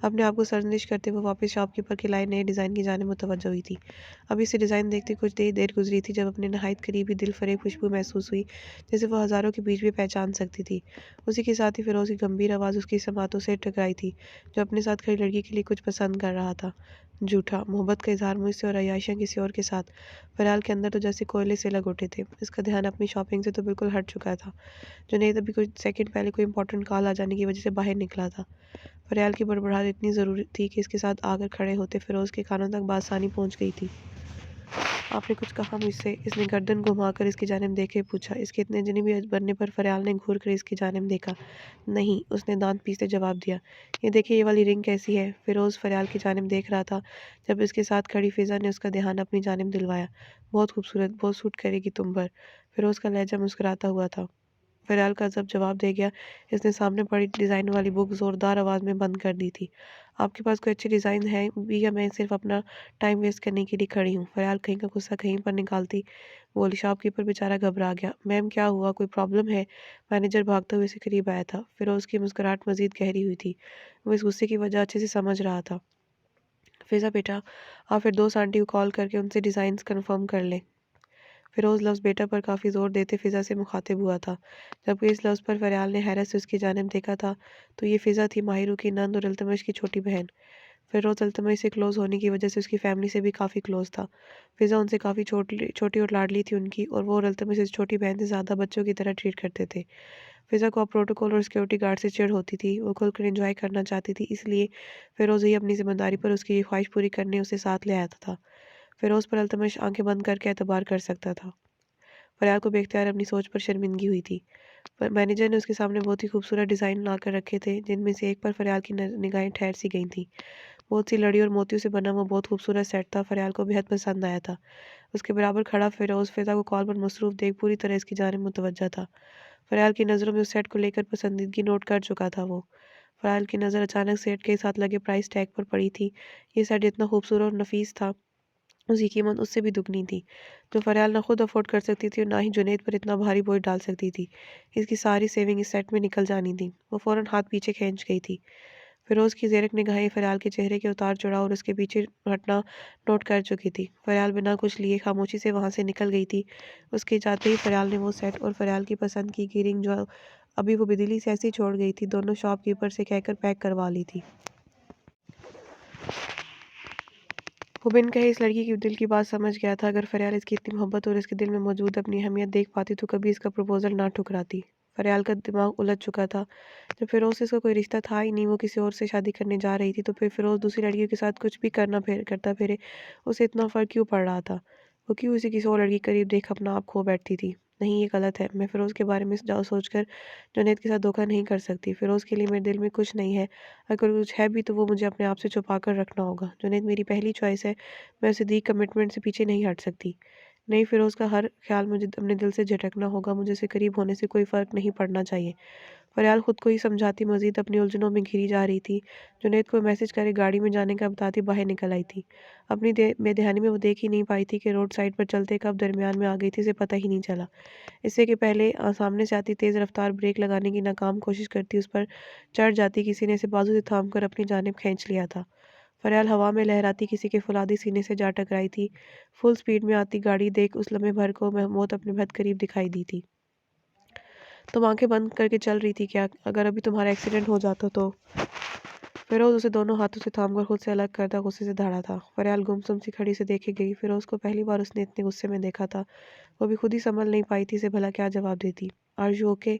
اپنے آپ کو سرزنش کرتے ہوئے واپس شاپ کیپر کے لائے نئے ڈیزائن کی جانب متوجہ ہوئی تھی۔ اب اسے ڈیزائن دیکھتے کچھ دیر گزری تھی جب اپنے نہایت قریبی دل فریب خوشبو محسوس ہوئی، جسے وہ ہزاروں کے بیچ بھی پہچان سکتی تھی۔ اسی کے ساتھ ہی فیروز کی گمبھیر آواز اس کی سماعتوں سے ٹکرائی تھی، جو اپنے ساتھ کھڑی لڑکی کے لیے کچھ پسند کر رہا تھا۔ جھوٹا محبت کا اظہار مجھ سے اور عیاشیاں کسی اور کے ساتھ۔ فریال کے اندر تو جیسے کوئلے سے لگ اٹھے تھے، اس کا دھیان اپنی شاپنگ سے تو بالکل ہٹ چکا تھا۔ جنید ابھی کچھ سیکنڈ پہلے کوئی امپورٹنٹ کال آ جانے کی وجہ سے باہر نکلا تھا۔ فریال کی بڑبڑاہٹ اتنی ضروری تھی کہ اس کے ساتھ آ کر کھڑے ہوتے فیروز کے کانوں تک بآسانی پہنچ گئی تھی۔ آپ نے کچھ کہا مجھ سے؟ اس نے گردن گھما کر اس کی جانب دیکھے پوچھا۔ اس کے اتنے جنبی بننے پر فریال نے گھور کر اس کی جانب دیکھا۔ نہیں، اس نے دانت پیستے جواب دیا۔ یہ دیکھیں، یہ والی رنگ کیسی ہے؟ فیروز فریال کی جانب دیکھ رہا تھا جب اس کے ساتھ کھڑی فضا نے اس کا دھیان اپنی جانب دلوایا۔ بہت خوبصورت، بہت سوٹ کرے گی تم پر۔ فیروز کا لہجہ مسکراتا ہوا تھا۔ فریال کا جب جواب دے گیا، اس نے سامنے پڑی ڈیزائن والی بک زوردار آواز میں بند کر دی تھی۔ آپ کے پاس کوئی اچھے ڈیزائن ہے بھی یا میں صرف اپنا ٹائم ویسٹ کرنے کے لیے کھڑی ہوں؟ فریال کہیں کا غصہ کہیں پر نکالتی بولی۔ شاپ کیپر بیچارہ گھبرا گیا۔ میم، کیا ہوا؟ کوئی پرابلم ہے؟ مینیجر بھاگتے ہوئے سے قریب آیا تھا۔ فیروز کی مسکراہٹ مزید گہری ہوئی تھی، وہ اس غصے کی وجہ اچھے سے سمجھ رہا تھا۔ فضا بیٹا، آپ پھر دوست آنٹی کو کال کر کے ان سے ڈیزائنز کنفرم کر لیں۔ فیروز لفظ بیٹا پر کافی زور دیتے فضا سے مخاطب ہوا تھا، جبکہ اس لفظ پر فریال نے حیرت سے اس کی جانب دیکھا تھا تو یہ فضا تھی ماہرو کی نند اور التمش کی چھوٹی بہن۔ فیروز التمش سے کلوز ہونے کی وجہ سے اس کی فیملی سے بھی کافی کلوز تھا۔ فضا ان سے کافی چھوٹی اور لاڈلی تھی ان کی، اور وہ اور التمش اس چھوٹی بہن سے زیادہ بچوں کی طرح ٹریٹ کرتے تھے۔ فضا کو اب پروٹوکول اور سیکیورٹی گارڈ سے چڑ ہوتی تھی۔ وہ کھل کر انجوائے کرنا چاہتی تھی، اس لیے فیروز ہی اپنی ذمہ داری پر اس کی یہ خواہش پوری کرنے اسے ساتھ لے آتا تھا۔ فیروز پر التمش آنکھیں بند کر کے اعتبار کر سکتا تھا۔ فریال کو بے اختیار اپنی سوچ پر شرمندگی ہوئی تھی۔ مینیجر نے اس کے سامنے بہت ہی خوبصورت ڈیزائن لا کر رکھے تھے، جن میں سے ایک پر فریال کی نگاہیں ٹھہر سی گئی تھیں۔ بہت سی لڑی اور موتیوں سے بنا وہ بہت خوبصورت سیٹ تھا، فریال کو بے حد پسند آیا تھا۔ اس کے برابر کھڑا فیروز فضا کو کال پر مصروف دیکھ پوری طرح اس کی جانب متوجہ تھا۔ فریال کی نظروں میں اس سیٹ کو لے کر پسندیدگی نوٹ کر چکا تھا وہ۔ فریال کی نظر اچانک سیٹ کے ساتھ لگے پرائس ٹیگ پر پڑی تھی۔ یہ سیٹ جتنا خوبصورت اور نفیس تھا، اس کی قیمت اس سے بھی دگنی تھی، جو فریال نہ خود افورڈ کر سکتی تھی اور نہ ہی جنید پر اتنا بھاری بوجھ ڈال سکتی تھی۔ اس کی ساری سیونگ اس سیٹ میں نکل جانی تھی۔ وہ فوراً ہاتھ پیچھے کھینچ گئی تھی۔ فیروز کی زیرک نگاہیں فریال کے چہرے کے اتار چڑھاؤ اور اس کے پیچھے ہٹنا نوٹ کر چکی تھی۔ فریال بنا کچھ لیے خاموشی سے وہاں سے نکل گئی تھی۔ اس کے جاتے ہی فریال نے وہ سیٹ اور فریال کی پسند کی رنگ، جو ابھی وہ بدلی سے ایسی چھوڑ گئی تھی، دونوں شاپ کیپر سے کہہ کر پیک کروا لی تھی۔ وہ بن کہے اس لڑکی کی دل کی بات سمجھ گیا تھا۔ اگر فریال اس کی اتنی محبت اور اس کے دل میں موجود اپنی اہمیت دیکھ پاتی تو کبھی اس کا پروپوزل نہ ٹھکراتی۔ فریال کا دماغ الجھ چکا تھا۔ جب فیروز سے اس کا کوئی رشتہ تھا ہی نہیں، وہ کسی اور سے شادی کرنے جا رہی تھی، تو پھر فیروز دوسری لڑکیوں کے ساتھ کچھ بھی کرتا پھرے، اسے اتنا فرق کیوں پڑ رہا تھا؟ وہ کیوں اسے کسی اور لڑکی قریب دیکھ اپنا آپ کھو بیٹھتی تھی؟ نہیں، یہ غلط ہے۔ میں فیروز کے بارے میں سوچ کر جنید کے ساتھ دھوکہ نہیں کر سکتی۔ فیروز کے لیے میرے دل میں کچھ نہیں ہے۔ اگر کچھ ہے بھی تو وہ مجھے اپنے آپ سے چھپا کر رکھنا ہوگا۔ جنید میری پہلی چوائس ہے، میں اسے دی کمٹمنٹ سے پیچھے نہیں ہٹ سکتی۔ نہیں، فیروز کا ہر خیال مجھے اپنے دل سے جھٹکنا ہوگا، مجھے اسے قریب ہونے سے کوئی فرق نہیں پڑنا چاہیے۔ فریال خود کو ہی سمجھاتی مزید اپنی الجھنوں میں گھری جا رہی تھی۔ جنید کو میسج کرے گاڑی میں جانے کا بتاتی باہر نکل آئی تھی۔ اپنی بے دہانی میں وہ دیکھ ہی نہیں پائی تھی کہ روڈ سائڈ پر چلتے کب درمیان میں آ گئی تھی، اسے پتہ ہی نہیں چلا۔ اس سے کہ پہلے سامنے سے آتی تیز رفتار بریک لگانے کی ناکام کوشش کرتی اس پر چڑھ جاتی، کسی نے اسے بازو سے تھام کر اپنی جانب کھینچ لیا تھا۔ فریال ہوا میں لہراتی کسی کے فولادی سینے سے جا ٹکرائی تھی۔ فل سپیڈ میں آتی گاڑی دیکھ اس لمحے بھر کو موت اپنے بہت قریب دکھائی دی تھی۔ تم آنکھیں بند کر کے چل رہی تھی کیا؟ اگر ابھی تمہارا ایکسیڈنٹ ہو جاتا تو؟ فیروز اسے دونوں ہاتھوں سے تھام کر خود سے الگ کرتا غصے سے دھاڑا تھا۔ فریال گمسم سی کھڑی سے دیکھے گئی۔ فیروز کو پہلی بار اس نے اتنے غصے میں دیکھا تھا۔ وہ بھی خود ہی سنبھل نہیں پائی تھی، اسے بھلا کیا جواب دیتی۔ Are you okay?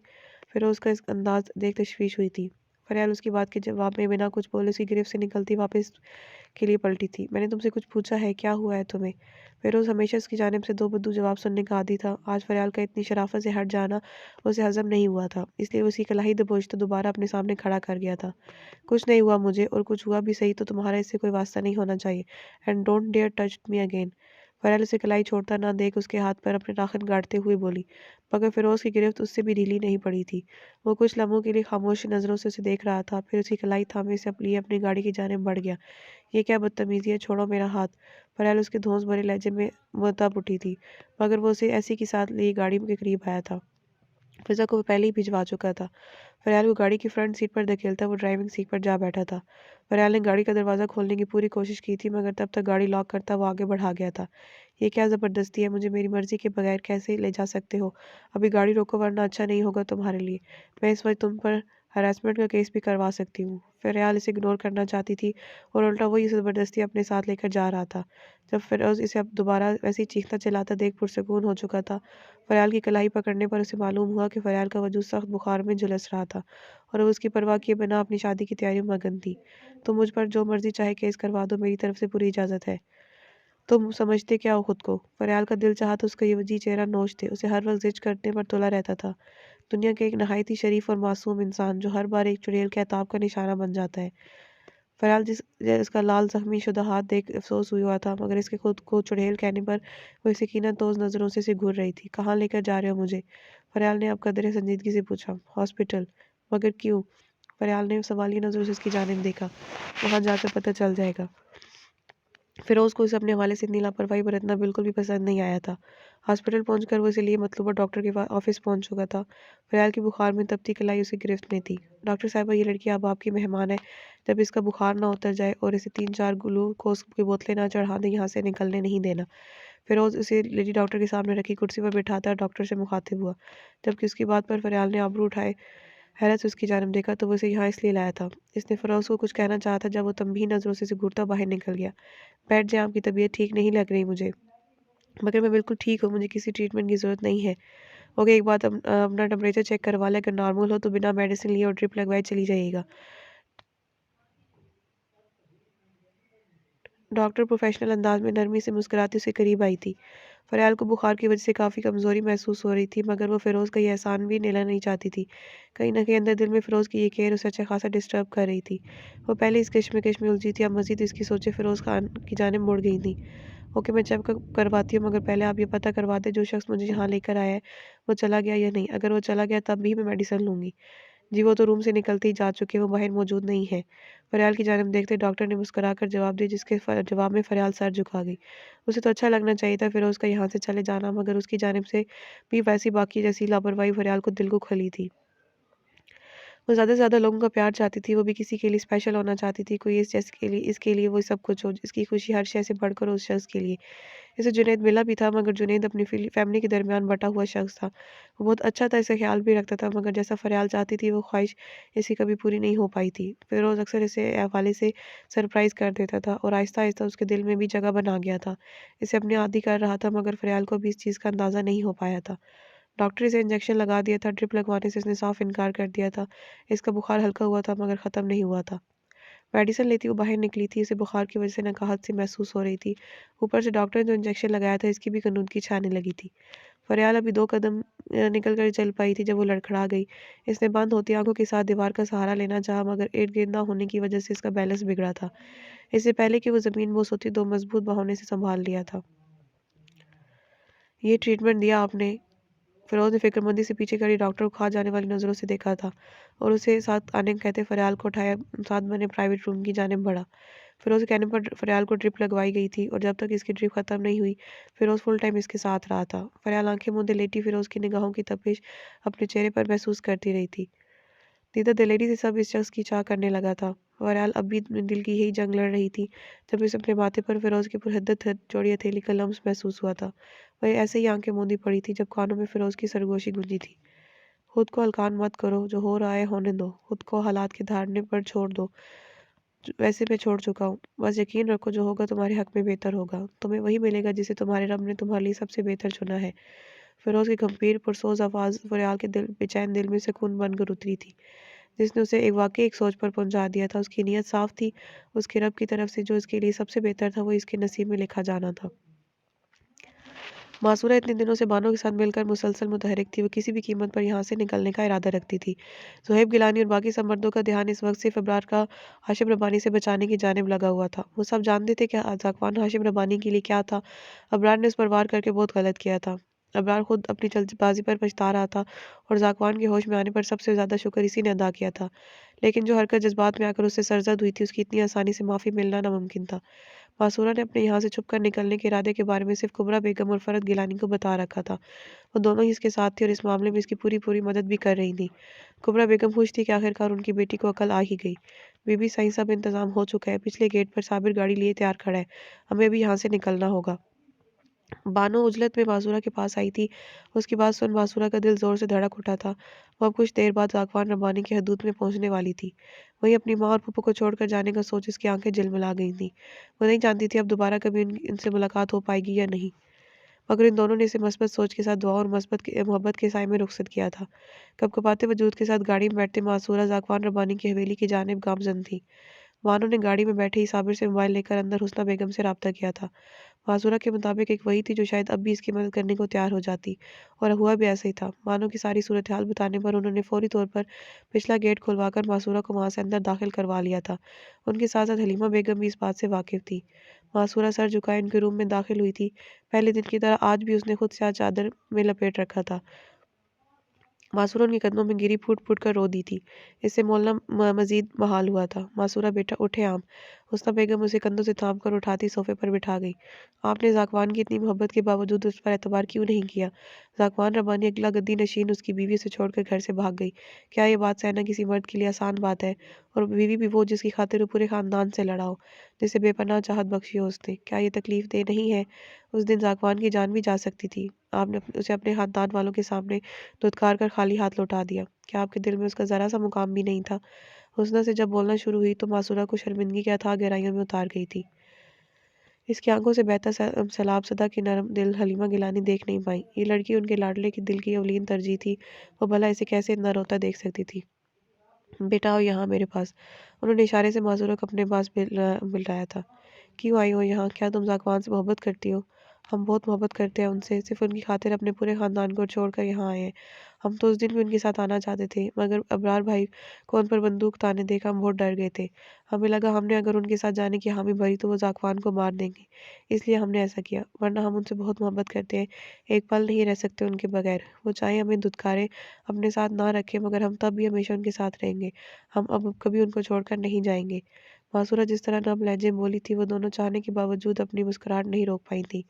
فیروز کا اس انداز دیکھ تشویش ہوئی تھی۔ فریال اس کی بات کے جواب میں بنا کچھ بولے اس کی گرفت سے نکلتی واپس کے لیے پلٹی تھی۔ میں نے تم سے کچھ پوچھا ہے، کیا ہوا ہے تمہیں؟ فیروز ہمیشہ اس کی جانب سے دو بدو جواب سننے کا عادی تھا۔ آج فریال کا اتنی شرافت سے ہٹ جانا اسے ہضم نہیں ہوا تھا، اس لیے وہ اس کی کلاہی دبوچتا دوبارہ اپنے سامنے کھڑا کر گیا تھا۔ کچھ نہیں ہوا مجھے، اور کچھ ہوا بھی صحیح تو تمہارا اس سے کوئی واسطہ نہیں ہونا چاہیے۔ And don't dear touch me again. Faryal اسے کلائی چھوڑتا نہ دیکھ اس کے ہاتھ پر اپنے ناخن گاڑتے ہوئے بولی، مگر فیروز کی گرفت اس سے بھی ڈھیلی نہیں پڑی تھی۔ وہ کچھ لمحوں کے لیے خاموش نظروں سے اسے دیکھ رہا تھا، پھر اس کی کلائی تھامے سے لیے اپنی گاڑی کی جانب بڑھ گیا۔ یہ کیا بدتمیزی ہے، چھوڑو میرا ہاتھ۔ فریال اس کے دھونس بھرے لہجے میں دب اٹھی تھی، مگر وہ اسے ایسی کے ساتھ لیے گاڑی کے قریب آیا تھا۔ فضا کو وہ پہلے ہی بھجوا چکا تھا۔ فریال کو گاڑی کی فرنٹ سیٹ پر دھکیلتا وہ ڈرائیونگ سیٹ پر جا بیٹھا تھا۔ فریال نے گاڑی کا دروازہ کھولنے کی پوری کوشش کی تھی، مگر تب تک گاڑی لاک کرتا وہ آگے بڑھا گیا تھا۔ یہ کیا زبردستی ہے، مجھے میری مرضی کے بغیر کیسے لے جا سکتے ہو؟ ابھی گاڑی روکو ورنہ اچھا نہیں ہوگا تمہارے لیے۔ میں اس وقت تم پر ہراسمنٹ کا کیس بھی کروا سکتی ہوں۔ فریال اسے اگنور کرنا چاہتی تھی اور الٹا وہی زبردستی اپنے ساتھ لے کر جا رہا تھا۔ جب فیروز اسے اب دوبارہ ویسے چیختا چلاتا دیکھ پرسکون ہو چکا تھا، فریال کی کلائی پکڑنے پر اسے معلوم ہوا کہ فریال کا وجود سخت بخار میں جھلس رہا تھا اور وہ اس کی پرواہ کیے بنا اپنی شادی کی تیاریوں میں مگن تھی۔ تم مجھ پر جو مرضی چاہے کیس کروا دو، میری طرف سے پوری اجازت ہے۔ تم سمجھتے کیا ہو خود کو؟ فریال کا دل چاہا تو اس کا یہ وجیح چہرہ نوچ دے، اسے ہر وقت زج کرنے پر تلا رہتا تھا۔ دنیا کے ایک نہایت ہی شریف اور معصوم انسان جو ہر بار ایک چڑیل کے عتاب کا نشانہ بن جاتا ہے۔ فریال اس کا لال زخمی شدہ ہاتھ دیکھ افسوس ہوا تھا، مگر اس کے خود کو چڑیل کہنے پر وہ اسے کینہ توز نظروں سے گھور رہی تھی۔ کہاں لے کر جا رہے ہو مجھے؟ فریال نے اب قدرے سنجیدگی سے پوچھا۔ ہاسپٹل۔ مگر کیوں؟ فریال نے سوالیہ نظروں سے اس کی جانب دیکھا۔ وہاں جا کر پتہ چل جائے گا۔ فیروز کو اسے اپنے حوالے سے اتنی لاپرواہی برتنا بالکل بھی پسند نہیں آیا تھا۔ ہاسپٹل پہنچ کر وہ اس لیے مطلوبہ ڈاکٹر کے آفس پہنچ چکا تھا۔ فریال کی بخار میں تپتی کلائی اسے گرفت میں تھی۔ ڈاکٹر صاحبہ، یہ لڑکی اب آپ کی مہمان ہے، جب اس کا بخار نہ اتر جائے اور اسے 3-4 گلوکوز کی بوتلیں نہ چڑھا دیں یہاں سے نکلنے نہیں دینا۔ فیروز اسے لیڈی ڈاکٹر کے سامنے رکھی کرسی پر بٹھاتا ڈاکٹر سے مخاطب ہوا، جبکہ اس کی بات پر فریال نے آبرو اٹھائے حیرت سے اس کی جانب دیکھا تو وہ اسے یہاں اس لیے لایا تھا۔ اس نے فیروز کو کچھ کہنا چاہا تھا جب وہ تنبیہ نظروں سے گھورتا باہر نکل گیا۔ بیٹھ جائیں، آپ کی طبیعت ٹھیک نہیں لگ رہی مجھے۔ مگر میں بالکل ٹھیک ہوں، مجھے کسی ٹریٹمنٹ کی ضرورت نہیں ہے۔ اوکے ایک بات اپنا ٹمپریچر چیک کروا لے، اگر نارمل ہو تو بنا میڈیسن لیے اور ڈرپ لگوائے چلی جائے گا۔ ڈاکٹر پروفیشنل انداز میں نرمی سے مسکراتی اس کے قریب آئی تھی۔ فریال کو بخار کی وجہ سے کافی کمزوری محسوس ہو رہی تھی، مگر وہ فیروز کا یہ احسان بھی نہلا نہیں چاہتی تھی۔ کہیں نہ کہیں اندر دل میں فیروز کی یہ کیئر اسے اچھا خاصا ڈسٹرب کر رہی تھی۔ وہ پہلے اس کشمکش میں الجھی تھی، اب مزید اس کی سوچیں فیروز خان کی جانب مڑ گئی تھیں۔ اوکے میں چیک کرواتی ہوں، مگر پہلے آپ یہ پتہ کروا دیں جو شخص مجھے یہاں لے کر آیا ہے وہ چلا گیا یا نہیں۔ اگر وہ چلا گیا تب بھی میں میڈیسن لوں گی۔ جی وہ تو روم سے نکلتے ہی جا چکے، وہ باہر موجود نہیں ہے۔ فریال کی جانب دیکھتے ڈاکٹر نے مسکرا کر جواب دیا، جس کے جواب میں فریال سر جھکا گئی۔ اسے تو اچھا لگنا چاہیے تھا فیروز کا یہاں سے چلے جانا، مگر اس کی جانب سے بھی ویسی باقی جیسی لاپرواہی فریال کو دل کو کھلی تھی۔ وہ زیادہ سے زیادہ لوگوں کا پیار چاہتی تھی، وہ بھی کسی کے لیے اسپیشل ہونا چاہتی تھی، کوئی اس کے لیے وہ سب کچھ ہو، اس کی خوشی ہر شے سے بڑھ کر اس شخص کے لیے۔ اسے جنید ملا بھی تھا، مگر جنید اپنی فیملی کے درمیان بٹا ہوا شخص تھا۔ وہ بہت اچھا تھا، اسے خیال بھی رکھتا تھا، مگر جیسا فریال چاہتی تھی وہ خواہش اس کی کبھی پوری نہیں ہو پائی تھی۔ فیروز اکثر اسے حوالے سے سرپرائز کر دیتا تھا اور آہستہ آہستہ اس کے دل میں بھی جگہ بنا گیا تھا۔ اسے اپنے عادی کر رہا تھا، مگر فریال کو بھی اس چیز کا اندازہ نہیں ہو پایا تھا۔ ڈاکٹر اسے انجیکشن لگا دیا تھا، ڈرپ لگوانے سے اس نے صاف انکار کر دیا تھا۔ اس کا بخار ہلکا ہوا تھا مگر ختم نہیں ہوا تھا۔ میڈیسن لیتی وہ باہر نکلی تھی، اسے بخار کی وجہ سے نقاہت سی محسوس ہو رہی تھی۔ اوپر سے ڈاکٹر نے جو انجیکشن لگایا تھا اس کی بھی غنودگی چھانے لگی تھی۔ فریال ابھی 2 قدم نکل کر چل پائی تھی جب وہ لڑکھڑا گئی۔ اس نے بند ہوتی آنکھوں کے ساتھ دیوار کا سہارا لینا چاہا، مگر ارد گرد نہ ہونے کی وجہ سے اس کا بیلنس بگڑا تھا۔ اس سے پہلے کہ وہ زمین بوس ہوتی 2 مضبوط باہوں نے اسے سنبھال لیا تھا۔ یہ ٹریٹمنٹ دیا آپ نے؟ فیروز نے فکر مندی سے پیچھے کھڑی ڈاکٹر کو کھا جانے والی نظروں سے دیکھا تھا اور اسے ساتھ آنے کہتے فریال کو اٹھایا ساتھ بنے پرائیویٹ روم کی جانب بڑھا۔ فیروز کے کہنے پر فریال کو ڈرپ لگوائی گئی تھی اور جب تک اس کی ڈرپ ختم نہیں ہوئی فیروز فل ٹائم اس کے ساتھ رہا تھا۔ فریال آنکھیں موندے لیٹی فیروز کی نگاہوں کی تپش اپنے چہرے پر محسوس کرتی رہی تھی۔ دیدہ دلیری سے سب اس شخص کی چاہ کرنے لگا تھا۔ فریال اب بھی دل کی یہی جنگ لڑ رہی تھی جب اسے اپنے ماتھے پر فیروز کی پرحدت چوڑی ہتھیلی کا لمس محسوس ہوا تھا۔ وہ ایسے ہی آنکھیں موندی پڑی تھی جب کانوں میں فیروز کی سرگوشی گونجی تھی۔ خود کو ہلکان مت کرو، جو ہو رہا ہے ہونے دو، خود کو حالات کے دھارنے پر چھوڑ دو، ویسے میں چھوڑ چکا ہوں۔ بس یقین رکھو جو ہوگا تمہارے حق میں بہتر ہوگا، تمہیں وہی ملے گا جسے تمہارے رب نے تمہارے لیے سب سے بہتر چنا ہے۔ فیروز کی گھمپیر پرسوز آواز فریال کے بے چین دل میں سکون بن کر اتری تھی، جس نے اسے ایک سوچ پر پہنچا دیا تھا۔ اس کی نیت صاف تھی، اس کے رب کی طرف سے جو اس کے لیے سب سے بہتر تھا وہ اس کے نصیب میں لکھا جانا تھا۔ معصورہ اتنے دنوں سے بانو کے ساتھ مل کر مسلسل متحرک تھی، وہ کسی بھی قیمت پر یہاں سے نکلنے کا ارادہ رکھتی تھی۔ صہیب گیلانی اور باقی سب مردوں کا دھیان اس وقت صرف ابرار کا ہاشم ربانی سے بچانے کی جانب لگا ہوا تھا۔ وہ سب جانتے تھے کہ ذاکوان ہاشم ربانی کے لیے کیا تھا۔ ابرار نے اس پر وار کر کے بہت غلط کیا تھا۔ ابرار خود اپنی جلد بازی پر پچھتا رہا تھا اور ذاکوان کے ہوش میں آنے پر سب سے زیادہ شکر اسی نے ادا کیا تھا، لیکن جو حرکت جذبات میں آ کر اس سے سرزد ہوئی تھی اس کی اتنی آسانی سے معافی ملنا ناممکن تھا۔ معصورہ نے اپنے یہاں سے چھپ کر نکلنے کے ارادے کے بارے میں صرف کبریٰ بیگم اور فرد گیلانی کو بتا رکھا تھا۔ وہ دونوں ہی اس کے ساتھ تھی اور اس معاملے میں اس کی پوری مدد بھی کر رہی تھیں۔ کبریٰ بیگم خوش تھی کہ آخرکار ان کی بیٹی کو عقل آ ہی گئی۔ بی بی صحیح سب انتظام ہو چکا ہے، پچھلے گیٹ پر صابر گاڑی لیے تیار کھڑا ہے، ہمیں ابھی یہاں سے نکلنا ہوگا۔ بانو عجلت میں معصورہ کے پاس آئی تھی۔ اس کی بات سن معصورہ کا دل زور سے دھڑک اٹھا تھا۔ وہ اب کچھ دیر بعد ذاکوان ربانی کی حدود میں پہنچنے والی تھی۔ وہیں اپنی ماں اور پھپھو کو چھوڑ کر جانے کا سوچ اس کی آنکھیں جلملا گئی تھیں۔ وہ نہیں جانتی تھی اب دوبارہ کبھی ان سے ملاقات ہو پائے گی یا نہیں، مگر ان دونوں نے اسے مثبت سوچ کے ساتھ دعا اور محبت کے سائے میں رخصت کیا تھا۔ کپکپاتے وجود کے ساتھ گاڑی میں بیٹھتے معصورہ ذاکوان ربانی کی حویلی کی جانب گامزن تھی۔ بانو نے گاڑی میں بیٹھے ہی صابر سے موبائل لے کر اندر حسنہ بیگم سے رابطہ کیا تھا۔ معصورہ کے مطابق ایک وہی تھی جو شاید اب بھی اس کی مدد کرنے کو تیار ہو جاتی، اور ہوا بھی ایسا ہی تھا۔ بانو کی ساری صورتحال بتانے پر انہوں نے فوری طور پر پچھلا گیٹ کھلوا کر معصورہ کو وہاں سے اندر داخل کروا لیا تھا۔ ان کے ساتھ ساتھ حلیمہ بیگم بھی اس بات سے واقف تھی۔ معصورہ سر جھکائے ان کے روم میں داخل ہوئی تھی۔ پہلے دن کی طرح آج بھی اس نے خود سیاہ چادر میں لپیٹ رکھا تھا۔ معصورہ ان کے قدموں میں گری پھوٹ پھوٹ کر رو دی تھی۔ اس سے مولنا مزید محال ہوا تھا۔ معصورہ بیٹا اٹھے عام۔ حسنہ بیگم اسے کندھوں سے تھام کر اٹھاتی صوفے پر بٹھا گئی۔ آپ نے ذاکوان کی اتنی محبت کے باوجود اس پر اعتبار کیوں نہیں کیا؟ ذاکوان ربانی اگلا گدی نشین اس کی بیوی سے چھوڑ کر گھر سے بھاگ گئی۔ کیا یہ بات سہنا کسی مرد کے لیے آسان بات ہے؟ اور بیوی بھی وہ جس کی خاطر وہ پورے خاندان سے لڑا ہو، جسے بے پناہ چاہت بخشی ہو اس نے۔ کیا یہ تکلیف دہ نہیں ہے؟ اس دن ذاکوان کی جان بھی جا سکتی تھی۔ آپ نے اسے اپنے خاندان والوں کے سامنے دھتکار کر خالی ہاتھ لوٹا دیا۔ کیا آپ کے دل میں اس کا ذرا سا مقام بھی نہیں تھا؟ حسنہ سے جب بولنا شروع ہوئی تو معصورہ کو شرمندگی کے اتھاہ گہرائیوں میں اتار گئی تھی۔ اس کی آنکھوں سے بہتا سیلاب صدا کی نرم دل حلیمہ گیلانی دیکھ نہیں پائی۔ یہ لڑکی ان کے لاڈلے کی دل کی اولین ترجیح تھی، وہ بھلا اسے کیسے اتنا روتا دیکھ سکتی تھی۔ بیٹا آؤ یہاں میرے پاس۔ انہوں نے اشارے سے معذورہ کو اپنے پاس بلایا تھا۔ کیوں آئی ہو یہاں؟ کیا تم ذاکوان سے محبت کرتی ہو؟ ہم بہت محبت کرتے ہیں ان سے، صرف ان کی خاطر اپنے پورے خاندان کو چھوڑ کر یہاں آئے ہیں۔ ہم تو اس دن بھی ان کے ساتھ آنا چاہتے تھے، مگر ابرار بھائی کو ان پر بندوق تانے دیکھ ہم بہت ڈر گئے تھے۔ ہمیں لگا ہم نے اگر ان کے ساتھ جانے کی حامی بھری تو وہ ذاکوان کو مار دیں گے، اس لیے ہم نے ایسا کیا، ورنہ ہم ان سے بہت محبت کرتے ہیں، ایک پل نہیں رہ سکتے ان کے بغیر۔ وہ چاہے ہمیں دھتکارے، اپنے ساتھ نہ رکھیں، مگر ہم تب بھی ہمیشہ ان کے ساتھ رہیں گے۔ ہم اب کبھی ان کو چھوڑ کر نہیں جائیں گے۔ معصورہ جس طرح نرم لہجے میں بولی تھی، وہ دونوں چاہنے کے باوجود اپنی مسکراہٹ نہیں روک پائی تھیں۔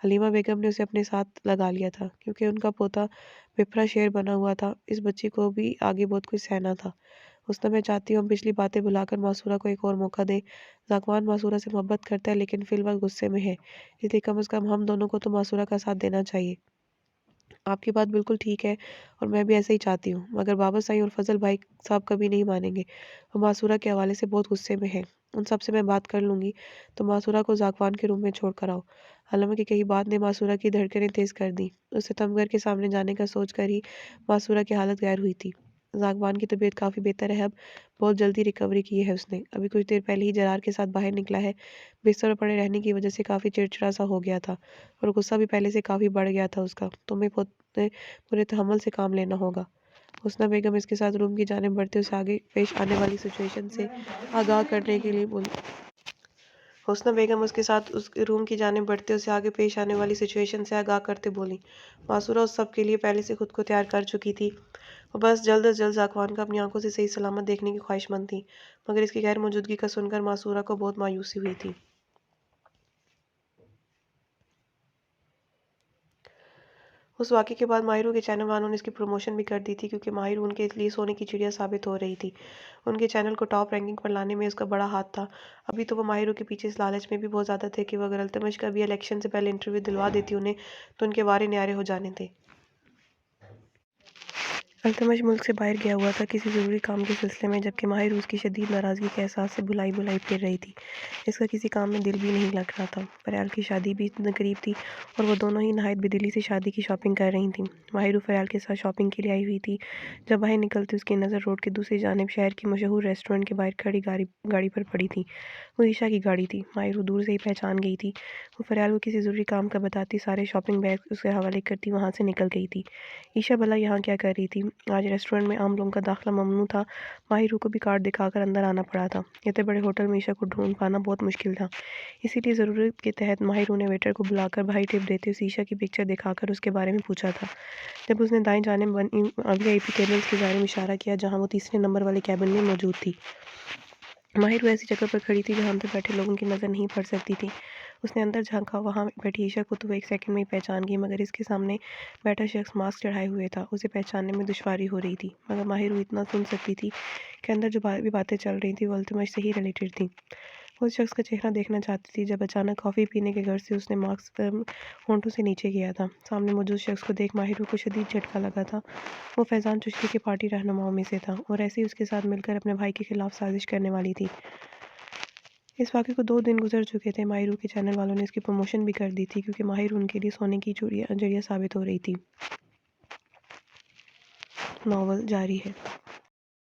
حلیمہ بیگم نے اسے اپنے ساتھ لگا لیا تھا، کیونکہ ان کا پوتا بپھرا شیر بنا ہوا تھا، اس بچی کو بھی آگے بہت کچھ سہنا تھا۔ حسنہ میں چاہتی ہوں ہم پچھلی باتیں بھلا کر معصورہ کو ایک اور موقع دیں۔ ذاکوان معصورہ سے محبت کرتا ہے لیکن فی الوقت غصے میں ہے، اس لیے کم از کم ہم دونوں کو تو معصورہ کا ساتھ دینا چاہیے۔ آپ کی بات بالکل ٹھیک ہے اور میں بھی ایسا ہی چاہتی ہوں، مگر بابا سائیں اور فضل بھائی صاحب کبھی نہیں مانیں گے۔ وہ معصورہ کے حوالے سے بہت غصے میں ہیں۔ ان سب سے میں بات کر لوں گی، تو معصورہ کو ذاکوان کے روم میں چھوڑ کر آؤ۔ حلیمہ کی کہی بات نے معصورہ کی دھڑکنیں تیز کر دیں۔ اس ستمگر کے سامنے جانے کا سوچ کر ہی معصورہ کی حالت غیر ہوئی تھی۔ ذاکوان کی طبیعت کافی بہتر ہے اب، بہت جلدی ریکوری کی ہے اس نے، ابھی کچھ دیر پہلے ہی جرار کے ساتھ باہر نکلا ہے۔ بستر پر پڑے رہنے کی وجہ سے کافی چڑچڑا سا ہو گیا تھا اور غصہ بھی پہلے سے کافی بڑھ گیا تھا اس کا۔ تمہیں پورے تحمل سے کام لینا ہوگا۔ حسنہ بیگم اس کے ساتھ روم کی جانب بڑھتے اسے آگے پیش آنے والی سچویشن سے آگاہ کرنے کے لیے بولی۔ حسنہ بیگم اس کے ساتھ روم کی جانب بڑھتے اسے آگے پیش آنے والی سچویشن سے آگاہ کرتے بولی۔ معصورہ اس سب کے لیے پہلے سے خود کو تیار کر چکی تھی، وہ بس جلد از جلد ذاکوان کا اپنی آنکھوں سے صحیح سلامت دیکھنے کی خواہش مند تھی، مگر اس کی غیر موجودگی کا سن کر معصورہ کو بہت مایوسی ہوئی تھی۔ اس واقعے کے بعد ماہروں کے چینل والوں نے اس کی پروموشن بھی کر دی تھی، کیونکہ ماہر ان کے لیے سونے کی چڑیا ثابت ہو رہی تھی۔ ان کے چینل کو ٹاپ رینکنگ پر لانے میں اس کا بڑا ہاتھ تھا۔ ابھی تو وہ ماہروں کے پیچھے اس لالچ میں بھی بہت زیادہ تھے کہ وہ اگر التمش کا بھی الیکشن سے پہلے انٹرویو دلوا دیتی انہیں، تو ان کے وارے نیارے ہو جانے تھے۔ التمش ملک سے باہر گیا ہوا تھا کسی ضروری کام کے سلسلے میں، جبکہ ماہر اس کی شدید ناراضگی کے احساس سے بھلائی پھر رہی تھی۔ اس کا کسی کام میں دل بھی نہیں لگ رہا تھا۔ فریال کی شادی بھی قریب تھی اور وہ دونوں ہی نہایت بے دلی سے شادی کی شاپنگ کر رہی تھیں۔ ماہر فریال کے ساتھ شاپنگ کے لیے آئی ہوئی تھی۔ جب باہر نکلتے اس کی نظر روڈ کے دوسری جانب شہر کی مشہور ریسٹورنٹ کے باہر کھڑی گاڑی پر پڑی تھی۔ وہ عیشا کی گاڑی تھی۔ ماہر دور سے ہی پہچان گئی تھی۔ وہ فریال کو کسی ضروری کام کا بتاتی، سارے شاپنگ بیگ اس کے حوالے کرتی وہاں سے نکل گئی تھی۔ عیشا بھلا یہاں کیا کر رہی تھی؟ آج ریسٹورنٹ میں عام لوگوں کا داخلہ ممنوع تھا، ماہر کو بھی کارڈ دکھا کر اندر آنا پڑا تھا۔ اتنے بڑے ہوٹل میں عیشا کو ڈھونڈ پانا بہت مشکل تھا، اسی لیے ضرورت کے تحت ماہر نے ویٹر کو بلا کر بھائی ٹپ دیتے اس عیشا کی پکچر دکھا کر اس کے بارے میں پوچھا تھا۔ جب اس نے دائیں جانب بنی VIP کیبنز کی جانب اشارہ کیا جہاں وہ تیسرے نمبر والے کیبن میں موجود تھی۔ ماہر وہ ایسی جگہ پر کھڑی تھی جہاں اندر بیٹھے لوگوں کی نظر نہیں پڑ سکتی تھی۔ اس نے اندر جھانکا، وہاں بیٹھی عیشا کو تو وہ ایک سیکنڈ میں ہی پہچان گئی، مگر اس کے سامنے بیٹھا شخص ماسک چڑھائے ہوئے تھا، اسے پہچاننے میں دشواری ہو رہی تھی، مگر ماہر اتنا سن سکتی تھی کہ اندر جو بھی باتیں چل رہی تھیں وہ التمش سے ہی ریلیٹڈ تھیں۔ وہ اس شخص کا چہرہ دیکھنا چاہتی تھی جب اچانک کافی پینے کے غرض سے اس نے ماسک ہونٹوں سے نیچے کیا تھا۔ سامنے موجود شخص کو دیکھ ماہر کو شدید جھٹکا لگا تھا۔ وہ فیضان چشتی کے پارٹی رہنماؤں میں سے تھا اور ایسے ہی اس کے ساتھ مل کر اپنے بھائی کے خلاف سازش کرنے والی تھی۔ اس واقعے کو 2 دن گزر چکے تھے۔ ماہر کے چینل والوں نے اس کی پروموشن بھی کر دی تھی، کیونکہ ماہر ان کے لیے سونے کی چڑیا ثابت ہو رہی تھی۔ ناول جاری ہے۔